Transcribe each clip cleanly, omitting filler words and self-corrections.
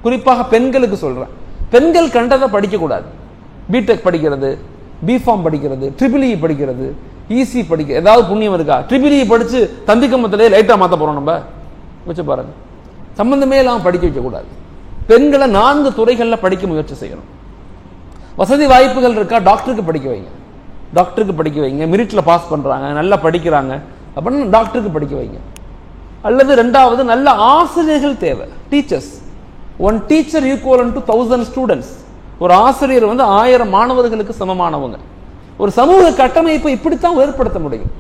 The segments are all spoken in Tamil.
குறிப்பாக பெண்களுக்கு சொல்றேன். பெண்கள் கண்டதை படிக்க கூடாது. பிடெக் படிக்கிறது, பிஃபார்ம் படிக்கிறது, ட்ரிபிள் இ படிக்கிறது, ஈசி படிக்க ஏதாவது புண்ணியம் இருக்கா? ட்ரிபிள் இ படிச்சு தந்திக்கமத்திலே லைட்டா மாத்த போறோம் நம்ம வச்சு பாருங்க. சம்பந்தமே இல்லாம படிக்க வைக்க கூடாது. பெண்களை 4 துறைகள்ல படிக்க முயற்சி செய்யணும். வசதி வாய்ப்புகள் இருக்கா, டாக்டருக்கு படிக்க வைங்க. டாக்டருக்கு படிக்க வைங்க. மெரிட்ல பாஸ் பண்றாங்க, நல்லா படிக்கிறாங்க அப்படின்னா டாக்டருக்கு படிக்க வைங்க. அல்லது 2வது நல்ல ஆசிரியர்கள் தேவை, teachers. 1 teacher equivalent to 1000 students. ஒரு ஆசிரியர் 1000 மாணவர்களுக்கு சமமானவங்க. ஒரு சமூக கட்டமைப்பை இப்படித்தான் ஏற்படுத்த முடியும்.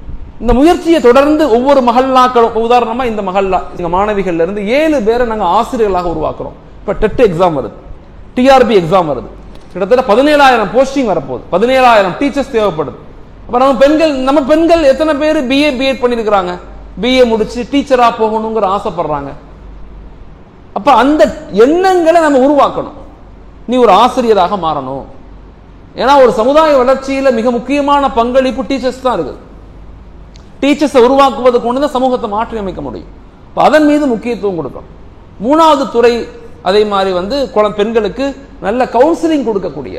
இந்த முயற்சியை தொடர்ந்து ஒவ்வொரு மஹல்லாக்களும், உதாரணமா இந்த மஹல்லா எங்க மாணவிகள்ல இருந்து 7 பேரை நாங்க ஆசிரியர்களாக உருவாக்குறோம். இப்ப டெட் எக்ஸாம் வருது, டிஆர்பி எக்ஸாம் வருது, கிட்டத்தட்ட 17000 போஸ்டிங் வரப்போகுது, 17000 டீச்சர்ஸ் தேவைப்படுது. அப்ப நம்ம பெண்கள் எத்தனை பேர் பிஏ பிஎட் பண்ணிருக்கிறாங்க, பிஏ முடிச்சு டீச்சரா போகணுங்கிற ஆசைப்படுறாங்க. அப்ப அந்த எண்ணங்களை நம்ம உருவாக்கணும். நீ ஒரு ஆசிரியராக மாறணும். ஏன்னா ஒரு சமுதாய வளர்ச்சியில மிக முக்கியமான பங்களிப்பு டீச்சர்ஸ் தான் இருக்குது. டீச்சர்ஸை உருவாக்குவது கொண்டு தான் சமூகத்தை மாற்றி அமைக்க முடியும். அதன் மீது முக்கியத்துவம் கொடுக்கணும். 3வது துறை அதே மாதிரி பெண்களுக்கு நல்ல கவுன்சிலிங் கொடுக்கக்கூடிய,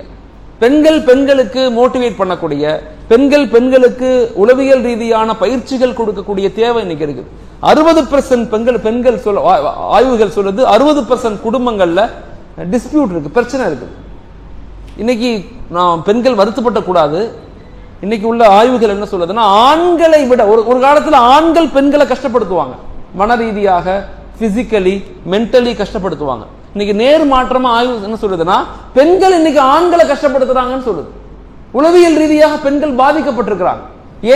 பெண்களுக்கு மோட்டிவேட் பண்ணக்கூடிய, பெண்களுக்கு உளவியல் ரீதியான பயிற்சிகள் கொடுக்கக்கூடிய தேவை இன்னைக்கு இருக்குது. 60% பெண்கள் ஆய்வுகள் சொல்லுது, 60% குடும்பங்கள்ல டிஸ்பியூட் இருக்கு, பிரச்சனை இருக்குது. இன்னைக்கு நான் பெண்கள் வருத்தப்பட்ட கூடாது. இன்னைக்கு உள்ள ஆய்வுகள் என்ன சொல்லுதுன்னா, ஆண்களை விட ஒரு காலத்துல ஆண்கள் பெண்களை கஷ்டப்படுத்துவாங்க, மன ரீதியாக, பிசிக்கலி, மென்டலி கஷ்டப்படுத்துவாங்க. இன்னைக்கு நேர் மாற்றமா ஆய்வு என்ன சொல்லுதுன்னா, பெண்கள் இன்னைக்கு ஆண்களை கஷ்டப்படுத்துறாங்கன்னு சொல்லுது. உளவியல் ரீதியாக பெண்கள் பாதிக்கப்பட்டிருக்கிறாங்க.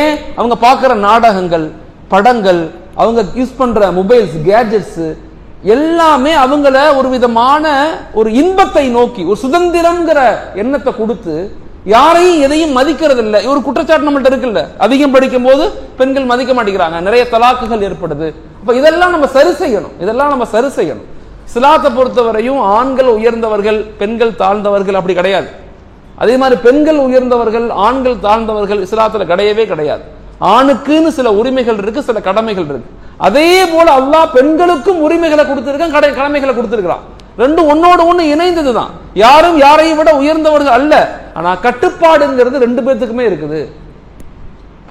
ஏன்? அவங்க பார்க்கிற நாடகங்கள், படங்கள், அவங்க யூஸ் பண்ற மொபைல்ஸ், கேஜெட்ஸ் எல்லாமே அவங்கள ஒரு விதமான ஒரு இன்பத்தை நோக்கி, ஒரு சுதந்திரம்ங்கிற எண்ணத்தை கொடுத்து யாரையும் எதையும் மதிக்கிறது இல்லை. ஒரு குற்றச்சாட்டு நம்மள்ட்ட இருக்குல்ல, அதிகம் படிக்கும் போது பெண்கள் மதிக்க மாட்டேங்கிறாங்க, நிறைய தலாக்குகள் ஏற்படுது. அப்ப இதெல்லாம் நம்ம சரி செய்யணும். இஸ்லாத்தை பொறுத்தவரையும் ஆண்கள் உயர்ந்தவர்கள், பெண்கள் தாழ்ந்தவர்கள் அப்படி கிடையாது. அதே மாதிரி பெண்கள் உயர்ந்தவர்கள், ஆண்கள் தாழ்ந்தவர்கள் இஸ்லாத்துல கிடையவே கிடையாது. ஆணுக்குன்னு சில உரிமைகள் இருக்கு, சில கடமைகள் இருக்கு. அதே போல அல்லாஹ் பெண்களுக்கும் உரிமைகளை கொடுத்திருக்கான், கடமைகளை கொடுத்திருக்கிறான். ரெண்டும் ஒன்னோடு ஒண்ணு இணைந்ததுதான். யாரும் யாரையும் விட உயர்ந்தவர்கள் அல்ல. ஆனா கட்டுப்பாடுங்கிறது 2 பேத்துக்குமே இருக்குது,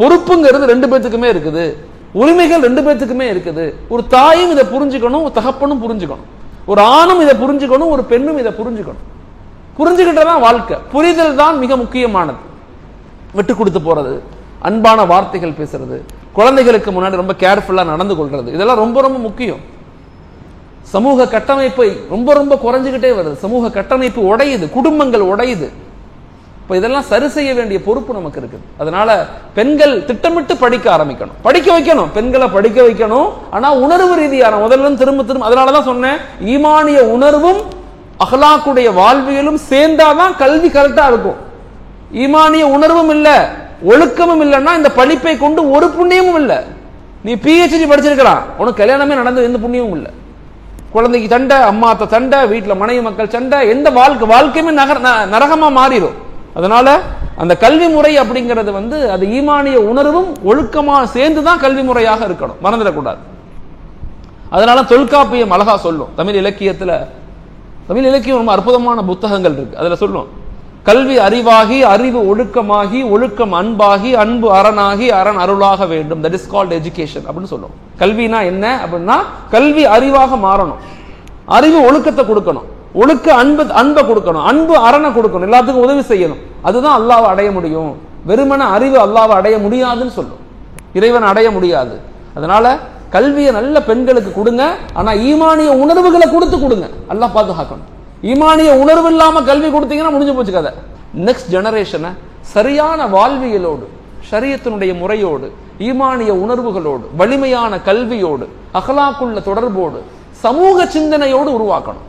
பொறுப்புங்கிறது 2 பேத்துக்குமே இருக்குது, உரிமைகள் 2 பேத்துக்குமே இருக்குது. ஒரு தாயும் இதை புரிஞ்சுக்கணும், ஒரு தகப்பனும் புரிஞ்சுக்கணும், ஒரு ஆணும் இதை புரிஞ்சுக்கணும், ஒரு பெண்ணும் இதை புரிஞ்சுக்கணும். புரிஞ்சுக்கிட்டதான் வாழ்க்கை. புரிதல் தான் மிக முக்கியமானது. விட்டு கொடுத்து போறது, அன்பான வார்த்தைகள் பேசுறது, குழந்தைகளுக்கு முன்னாடி ரொம்ப கேர்ஃபுல்லா நடந்து கொள்றது, இதெல்லாம் ரொம்ப ரொம்ப முக்கியம். சமூக கட்டமைப்பை ரொம்ப குறைஞ்சுக்கிட்டே வருது. சமூக கட்டமைப்பு உடையுது, குடும்பங்கள் உடையுது. இப்ப இதெல்லாம் சரி செய்ய வேண்டிய பொறுப்பு நமக்கு இருக்குது. அதனால பெண்கள் திட்டமிட்டு படிக்க ஆரம்பிக்கணும், படிக்க வைக்கணும், பெண்களை படிக்க வைக்கணும். ஆனா உணர்வு ரீதியான, முதல்ல திரும்ப அதனாலதான் சொன்னேன், ஈமானிய உணர்வும் அஹ்லாக்குடைய வாழ்வியலும் சேர்ந்தாதான் கல்வி கரெக்டா இருக்கும். ஈமானிய உணர்வும் இல்ல, ஒழுக்கமும் இல்லைன்னா இந்த படிப்பை கொண்டு ஒரு புண்ணியமும் இல்ல. நீ PhD படிச்சிருக்கலாம், உனக்கு கல்யாணமே நடந்தது எந்த புண்ணியமும் இல்ல. குழந்தைக்கு சண்டை, அம்மாத்த சண்டை, வீட்டுல மனைவி மக்கள் சண்டை, எந்த வாழ்க்கையுமே நரகமா மாறிடும். அதனால அந்த கல்வி முறை அப்படிங்கிறது அது ஈமானிய உணர்வும் ஒழுக்கமா சேர்ந்துதான் கல்வி முறையாக இருக்கணும், மறந்துடக்கூடாது. அதனால தொல்காப்பியம் அழகா சொல்லும். தமிழ் இலக்கியம் ரொம்ப அற்புதமான புத்தகங்கள் இருக்கு. அதுல சொல்லும், கல்வி அறிவாகி, அறிவு ஒழுக்கமாகி, ஒழுக்கம் அன்பாகி, அன்பு அரணாகி, அரண் அருளாக வேண்டும். தட் இஸ் கால்ட் எஜுகேஷன் அப்படின்னு சொல்லும். கல்வினா என்ன அப்படின்னா, கல்வி அறிவாக மாறணும், அறிவு ஒழுக்கத்தை கொடுக்கணும், ஒழுக்க அன்பை கொடுக்கணும், அன்பு அரணை கொடுக்கணும், எல்லாத்துக்கும் உதவி செய்யணும். அதுதான் அல்லாஹ்வை அடைய முடியும். வெறுமன அறிவு அல்லாஹ்வை அடைய முடியாதுன்னு சொல்லும், இறைவன் அடைய முடியாது. அதனால கல்வியை நல்ல பெண்களுக்கு கொடுங்க. ஆனா ஈமானிய உணர்வுகளை கொடுங்க, அல்லாஹ் பாதுகாக்கணும். ஈமானிய உணர்வு இல்லாம கல்வி கொடுத்தீங்கன்னா முடிஞ்சு போச்சு கதை. நெக்ஸ்ட் ஜெனரேஷனை சரியான வாழ்வியலோடு, ஷரியத்தினுடைய முறையோடு, ஈமானிய உணர்வுகளோடு, வலிமையான கல்வியோடு, அகலாக்குள்ள தொடர்போடு, சமூக சிந்தனையோடு உருவாக்கணும்.